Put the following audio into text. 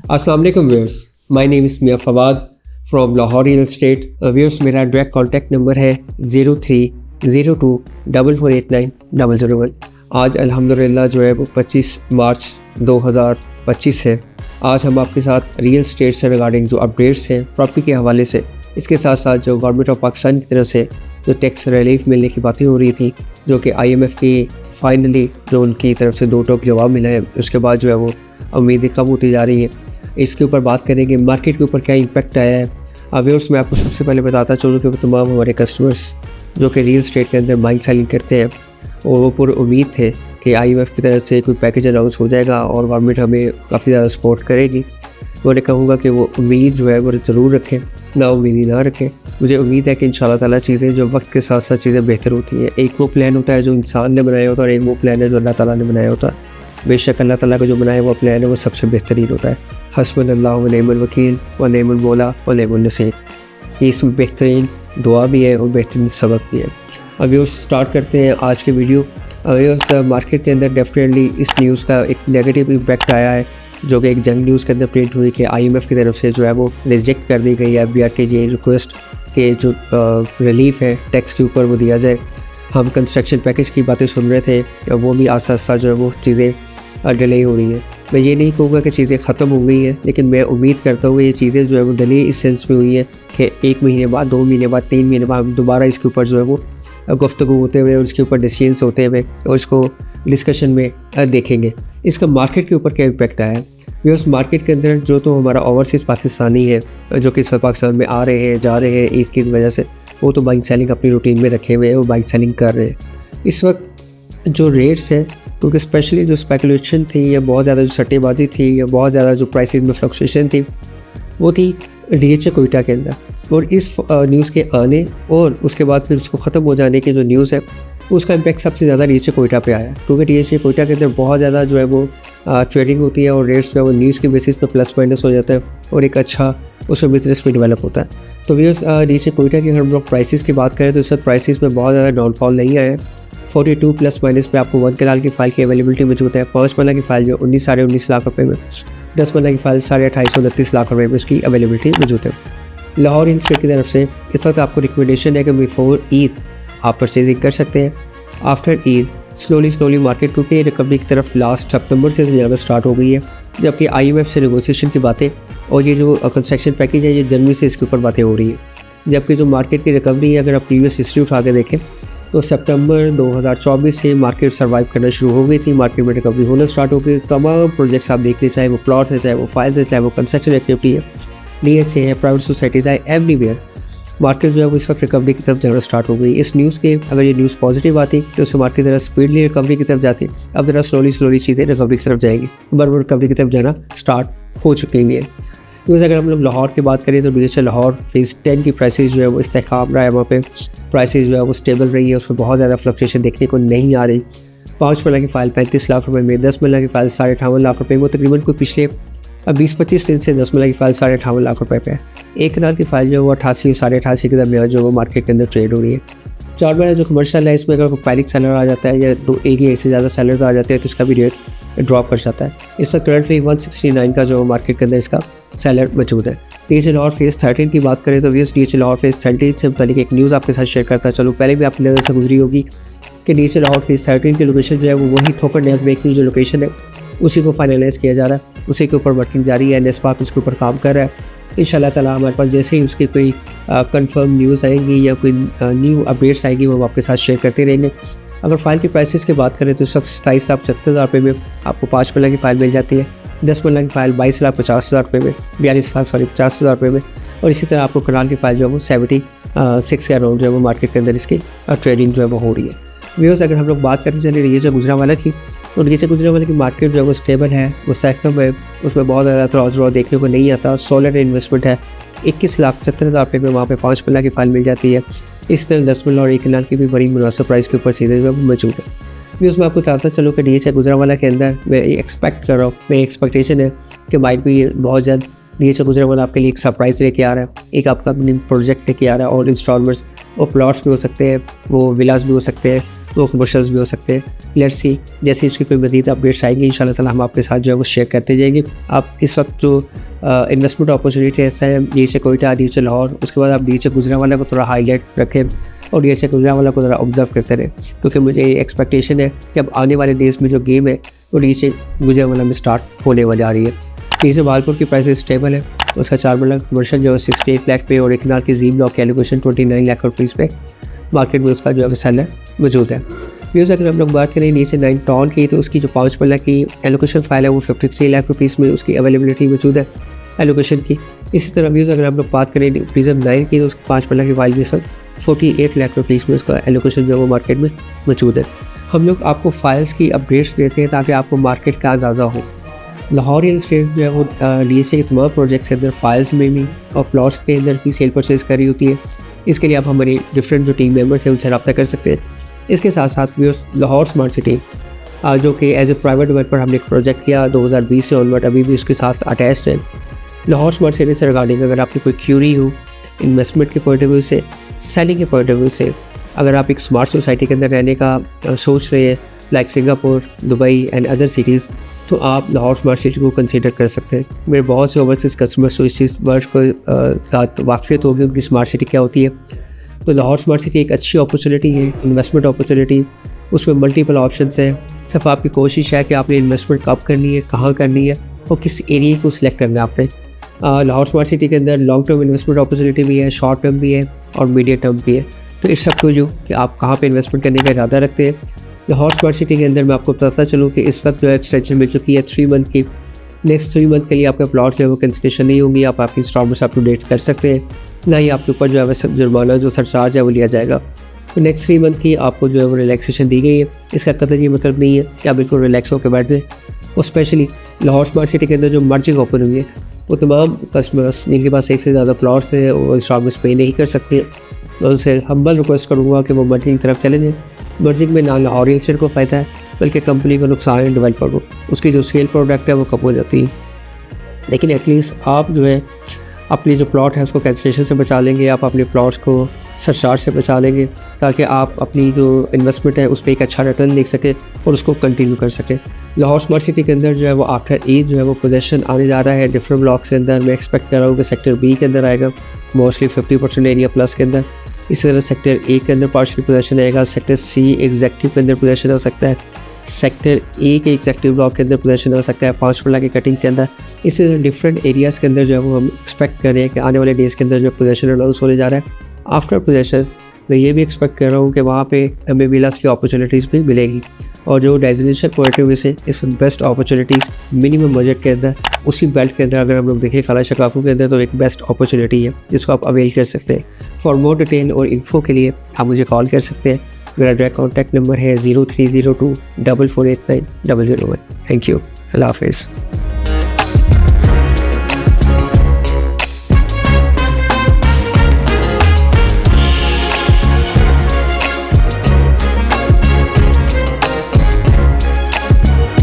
अस्सलाम वालेकुम viewers, my name is Mian Fawad from Lahore real estate. Viewers, मेरा डायरेक्ट कॉन्टैक्ट नंबर है 0302448901। आज अल्हम्दुलिल्लाह जो है वो 25 मार्च 2025 है। आज हम आपके साथ रियल एस्टेट से रिगार्डिंग जो अपडेट्स हैं प्रॉपर्टी के हवाले से, इसके साथ साथ जो गवर्नमेंट ऑफ पाकिस्तान की तरफ से जो टैक्स रिलीफ मिलने की बातें हो रही थी, जो कि IMF की फाइनली जो उनकी तरफ से दो टोक जवाब मिला है, उसके बाद जो है वो उम्मीदें कम होती जा रही हैं। इसके ऊपर बात करेंगे, मार्केट के ऊपर क्या इम्पैक्ट आया है। व्यूअर्स, मैं आपको सबसे पहले बताता चलूँ कि वो तमाम हमारे कस्टमर्स जो कि रियल एस्टेट के अंदर बाइंग सेलिंग करते हैं, और वो पूरी उम्मीद थे कि IMF की तरफ से कोई पैकेज अनाउंस हो जाएगा और गवर्नमेंट हमें काफ़ी ज़्यादा सपोर्ट करेगी। मैं कहूँगा कि वो उम्मीद जो है वो ज़रूर रखें, ना उम्मीद ना रखें। मुझे उम्मीद है कि इंशाल्लाह ताला चीज़ें जो वक्त के साथ साथ चीज़ें बेहतर होती हैं। एक वो प्लान होता है जो इंसान ने बनाया होता है, और एक वो प्लान है जो अल्लाह ताला ने बनाया होता है। बेशक अल्लाह ताला का जो बनाया हुआ प्लान है वो सबसे बेहतरीन होता है। हस्बुनल्लाहु व निअमल वकील व निअमल मौला व निअमल नसीर। ये इसमें बेहतरीन दुआ भी है और बेहतरीन सबक भी है। अभी वो स्टार्ट करते हैं आज के वीडियो। अभी उस मार्केट के अंदर डेफिनेटली इस न्यूज़ का एक नेगेटिव इम्पैक्ट आया है, जो कि एक जंग न्यूज़ के अंदर प्रिंट हुई कि IMF की तरफ से जो है वो रिजेक्ट कर दी गई है BRKJ रिक्वेस्ट के जो रिलीफ है टैक्स के ऊपर वो दिया जाए। हम कंस्ट्रक्शन पैकेज की बातें सुन रहे थे, वो भी आस्ता आस्ता जो है वो चीज़ें डिले हो रही हैं। मैं ये नहीं कहूँगा कि चीज़ें ख़त्म हो गई हैं, लेकिन मैं उम्मीद करता हूँ ये चीज़ें जो है वो डिले इस सेंस में हुई है कि 1 महीने बाद, 2 महीने बाद, 3 महीने बाद हम दोबारा इसके ऊपर जो है वो गुफ्तगू होते हुए और उसके ऊपर डिसीजंस होते हुए और इसको डिस्कशन में देखेंगे। इसका मार्केट के ऊपर क्या इम्पैक्ट आया है। उस मार्केट के अंदर जो तो हमारा ओवरसीज़ पाकिस्तानी है जो कि इस वक्त पाकिस्तान में आ रहे हैं, जा रहे हैं ईद की वजह से, वो तो बाइंग सेलिंग अपनी रूटीन में रखे हुए हैं, वो बाइंग सेलिंग कर रहे हैं। इस वक्त जो रेट्स है, क्योंकि स्पेशली जो स्पेकुलेशन थी या बहुत ज़्यादा जो सट्टेबाजी थी या बहुत ज़्यादा जो प्राइसेस में फ्लक्चुएशन थी, वो थी DHA कोयटा के अंदर। और इस न्यूज़ के आने और उसके बाद फिर उसको ख़त्म हो जाने की जो न्यूज़ है, उसका इम्पैक्ट सबसे ज़्यादा DHA कोयटा पे आया है, क्योंकि DHA कोयटा के अंदर बहुत ज़्यादा जो है वो ट्रेडिंग होती है और रेट्स जो है वो न्यूज़ के बेसिस पे प्लस माइनस हो जाता है और एक अच्छा उसमें बिजनेस भी डेवलप होता है। तो व्यूअर्स, DHA कोयटा की अगर हम लोग प्राइसेस की बात करें तो इस वक्त प्राइसेस में बहुत ज़्यादा डाउनफॉल नहीं आया है। 42 प्लस माइनस पे आपको 1 कनाल की फ़ाइल की अवेलेबिलिटी मौजूद है। 5 मरला की फ़ाइल जो 19 साढ़े 19 लाख रुपये में, 10 मरला की फ़ाइल 2829 लाख रुपये में उसकी अवेलेबिलिटी मौजूद है। लाहौर रियल एस्टेट की तरफ से इस वक्त आपको रिकमेंडेशन है कि बिफोर ईद आप परचेजिंग कर सकते हैं। आफ्टर ईद स्लोली मार्केट, क्योंकि रिकवरी की तरफ लास्ट सितंबर से ज़्यादा स्टार्ट हो गई है, जबकि IMF से नेगोशिएशन की बातें और ये जो कंस्ट्रक्शन पैकेज है ये जनवरी से इसके ऊपर बातें हो रही है। जबकि जो मार्केट की रिकवरी है, अगर आप प्रीवियस हिस्ट्री उठा के देखें तो सितंबर 2024 से मार्केट सर्वाइव करना शुरू हो गई थी, मार्केट में रिकवरी होना स्टार्ट हो गई। तमाम प्रोजेक्ट्स आप देख लें, चाहे वो प्लॉट्स है, चाहे वो फाइल्स है, चाहे वो कंस्ट्रक्शन एक्टिविटी है, DHA है, प्राइवेट सोसाइटीज़ है, एवरीवेयर मार्केट जो है वो इस वक्त रिकवरी की तरफ जाना स्टार्ट हो गई। इस न्यूज़ के अगर ये न्यूज़ पॉजिटिव आती तो उससे मार्केट ज़रा स्पीडली रिकवरी की तरफ जाती। अब ज़रा स्लोली चीज़ें रिकवरी की तरफ जाएगी, बराबर रिकवरी की तरफ जाना स्टार्ट हो चुकी है। न्यूज़ अगर हम लोग लाहौर की बात करें तो DHA लाहौर फेज़ 10 की प्राइसेस जो है वो इस्तेहकाम रहा है, वहाँ पे प्राइसेस जो है वो स्टेबल रही है, उसमें बहुत ज़्यादा फ्लक्चुएशन देखने को नहीं आ रही। 5 मरला की फ़ाइल 35 लाख रुपये में, 10 मरला की फ़ाइल 58.5 लाख रुपये में, वो तकरीबन कोई पिछले 20-25 दिन से 10 मरला की फ़ाइल 58.5 लाख रुपये पे है। 1 कनाल की फ़ाइल जो है वो 88 और 88.5 के दरमियान जो वो मार्केट के अंदर ट्रेड हो रही है। 4 मरला जो कमर्शियल है, इसमें अगर पैनिक सेलर आ जाता है या एक या इससे ज़्यादा सेलर्स आ जाते हैं तो इसका भी रेट ड्रॉप कर जाता है। इस वक्त करंटली 169 का जो मार्केट के अंदर इसका सेलर मौजूद है। DHA लाहौर फेज़ 13 की बात करें तो DHA लाहौर फेज़ 13 से पहले एक न्यूज़ आपके साथ शेयर करता चलो। पहले भी आपकी नज़र से गुजरी होगी कि DHA लाहौर फेज़ 13 की लोकेशन जो है वो वही थोकर नेस बेक की जो लोकेशन है उसी को फाइनलाइज़ किया जा रहा है, उसी के ऊपर वर्किंग जारी है। नेस्पाक उसके ऊपर काम कर रहा है। इंशाल्लाह ताला हमारे पास जैसे ही उसकी कोई कंफर्म न्यूज़ आएंगी या कोई न्यू अपडेट्स आएगी वो आपके साथ शेयर करते रहेंगे। अगर फ़ाइल की प्राइसेस की बात करें तो इस वक्त 27,75,000 रुपये में आपको 5 मरला की फ़ाइल मिल जाती है। 10 मरला की फ़ाइल 22,50,000 रुपये में, 50,000 रुपये में, और इसी तरह आपको कनाल की फ़ाइल जो है वो 76 के अराउंड जो है वो मार्केट के अंदर इसकी ट्रेडिंग जो है वो हो रही है। व्यूअर्स, अगर हम लोग बात करते चले DHA गुजरांवाला की, तो DHA गुजरांवाला की मार्केट जो है वो स्टेबल है, वो साइफम है, उसमें बहुत ज़्यादा त्राज देखने को नहीं आता। सॉलिड इन्वेस्टमेंट है। 21,70,000 रुपये में वहाँ पे 5 मरला की फ़ाइल मिल जाती है। इस तरह 10 मरला और 1 कनाल की भी बड़ी मुनासिब प्राइस के ऊपर चीज़ें जो है मौजूद है। व्यूअर्स, मैं आपको बताता चलूँ कि DHA गुजरांवाला के अंदर मैं एक्सपेक्ट कर रहा हूँ, मेरी एक्सपेक्टेशन है कि माइट भी बहुत जल्द DHA गुजरांवाला आपके लिए एक सरप्राइज़ लेके आ रहा है, एक आपका प्रोजेक्ट लेके आ रहा है, और इंस्टॉलमेंट्स और प्लॉट्स भी हो सकते हैं, वो विलास भी हो सकते हैं, वो कमर्शियल्स भी हो सकते हैं। लेट्स सी, जैसे इसकी कोई मज़ीद अपडेट्स आएंगी इंशाल्लाह ताला हम आपके साथ जो है वो शेयर करते जाएंगे। आप इस वक्त जो इन्वेस्टमेंट अपॉर्चुनिटी ऐसा है, नीचे कोयटा, नीचे लाहौर, उसके बाद आप नीचे गुजरांवाला को थोड़ा हाईलाइट रखें और नीचे गुजरांवाला को ज़रा ऑब्जर्व करते रहें, क्योंकि मुझे एक्सपेक्टेशन है कि अब आने वाले डेज़ में जो गेम है वो नीचे गुजरांवाला में स्टार्ट होने वाली आ रही है। नीचे भालपुर की प्राइस स्टेबल है, उसका 4 मरला कमर्शियल जो है 68 लाख पे और एक कनाल की जीम ब्लॉक की एलोकेशन 29 लाख रुपीज़ पे मार्केट में उसका जो है सेलर मौजूद है। व्यूज़ अगर हम लोग बात करें नीचे 9 टाउन की, तो उसकी जो 5 मरला की एलोकेशन फाइल है वो 53 लाख रुपीज़ में उसकी अवेलेबिलिटी मौजूद है एलोकेशन की। इसी तरह व्यूज़ अगर हम लोग बात करें प्रिज्म 9 की, तो उसकी 5 मरला की फाइल भी सर 48 लाख रुपीज़ में उसका एलोकेशन जो है वो मार्केट में मौजूद है। हम लोग आपको फाइल्स की अपडेट्स देते हैं ताकि आपको मार्केट का अंदाज़ा हो। लाहौर रियल एस्टेट जो है वो डीएसए के तमाम प्रोजेक्ट्स के अंदर फाइल्स में भी और प्लॉट्स के अंदर भी सेल परचेज कर रही होती है। इसके लिए आप हमारे डिफरेंट जो टीम मेंबर्स हैं उनसे रब्ता कर सकते हैं। इसके साथ साथ भी लाहौर स्मार्ट सिटी जो कि एज ए प्राइवेट डेवलपर हमने एक प्रोजेक्ट किया 2020 से ऑनवर्ड, अभी भी उसके साथ अटैच्ड है। लाहौर स्मार्ट सिटी से रिगार्डिंग अगर आपकी कोई क्यूरी हो इन्वेस्टमेंट के पॉइंट ऑफ व्यू से, सेलिंग के पॉइंट ऑफ व्यू से, अगर आप एक स्मार्ट सोसाइटी के अंदर रहने का सोच रहे हैं like Singapore, Dubai and other cities, तो आप लाहौर स्मार्ट सिटी को कंसीडर कर सकते हैं। मेरे बहुत से ओवरसीज़ कस्टमर्स तो इस चीज़ वर्ड को साथ वाक़िफ़ होगी उनकी स्मार्ट सिटी क्या होती है। तो लाहौर स्मार्ट सिटी एक अच्छी अपॉर्चुनिटी है, इन्वेस्टमेंट अपॉर्चुनिटी, उसमें मल्टीपल ऑप्शंस हैं। सिर्फ आपकी कोशिश है कि आपने इन्वेस्टमेंट कब करनी है, कहाँ करनी है और किस एरिया को सिलेक्ट करना है आपने। लाहौर स्मार्ट सिटी के अंदर लॉन्ग टर्म इन्वेस्टमेंट अपॉर्चुनिटी भी है, शॉर्ट टर्म भी है और मीडियम टर्म भी है। तो इट्स अप टू यू कि आप कहाँ पे इन्वेस्टमेंट करने का इरादा रखते हैं। लाहौर स्मार्ट सिटी के अंदर मैं आपको बताता चलूँ कि इस वक्त जो है एक्सटेंशन मिल चुकी है 3 मंथ की। नेक्स्ट 3 मंथ के लिए आपका प्लॉट जो है वो कैंसिलेशन नहीं होंगी, आप आपकी इंस्टॉलमेंट्स अप टू डेट कर सकते हैं, ना ही आपके ऊपर जो है वह जुर्माना जो सरचार्ज है वो लिया जाएगा। तो नेक्स्ट 3 मंथ की आपको जो है वो रिलैक्सेशन दी गई है। इसका कतई ये मतलब नहीं है कि आप बिल्कुल रिलैक्स होकर बैठ जाएँ। और स्पेशली लाहौर स्मार्ट सिटी के अंदर जो मर्जिंग ओपन हुई है वो तमाम कस्टमर्स जिनके पास एक से ज़्यादा प्लॉट्स हैं वो इंस्टॉलमेंट्स पे नहीं कर सकते। मैं उनसे हम्बल रिक्वेस्ट करूँगा कि वो मर्जिंग की तरफ चले जाएँ। मर्जिंग में ना लाहौर रियल एस्टेट को फ़ायदा है बल्कि कंपनी को नुकसान है, डेवलपर को उसकी जो सेल प्रोडक्ट है वो कम हो जाती है। लेकिन एटलीस्ट आप जो है अपनी जो प्लॉट है उसको कैंसिलेशन से बचा लेंगे, आप अपने प्लॉट्स को सरचार्ज से बचा लेंगे ताकि आप अपनी जो इन्वेस्टमेंट है उस पर एक अच्छा रिटर्न देख सकें और उसको कंटिन्यू कर सकें। लाहौर स्मार्ट सिटी के अंदर जो है वो आफ्टर ईद जो है वो पोजेसन आने जा रहा है डिफरेंट ब्लॉक्स के अंदर। मैं एक्सपेक्ट कर रहा हूँ कि सेक्टर बी के अंदर आएगा मोस्टली 50% एरिया प्लस के अंदर। इसी तरह सेक्टर ए के अंदर पार्शियल पोजेसन आएगा, सेक्टर सी एग्जेक्टिव के अंदर पोजेसन हो सकता है, सेक्टर ए के एग्जेक्टिव ब्लॉक के अंदर पोजेसन हो सकता है 5 मरला की कटिंग के अंदर। इसी तरह डिफरेंट एरियाज़ के अंदर जो है वो हम एक्सपेक्ट कर रहे हैं कि आने वाले डेज़ के अंदर जो पोजेसन अनाउंस होने जा रहा है। आफ्टर पोजेसन मैं ये भी एक्सपेक्ट कर रहा हूँ कि वहाँ पे हमें विलास की अपॉर्चुनिटीज़ भी मिलेगी और जो रेजिडेंशियल पॉइंट ऑफ व्यू से इस बेस्ट अपॉर्चुनिटीज़ मिनिमम बजट के अंदर उसी बेल्ट के अंदर अगर हम लोग देखें खाला शकाफू के अंदर तो एक बेस्ट अपॉर्चुनिटी है जिसको आप अवेल कर सकते हैं। फॉर मोर डिटेल और इन्फो के लिए आप मुझे कॉल कर सकते हैं। मेरा डायरेक्ट कॉन्टैक्ट नंबर है 0302 4489 001। थैंक यू, अल्लाह हाफिज़।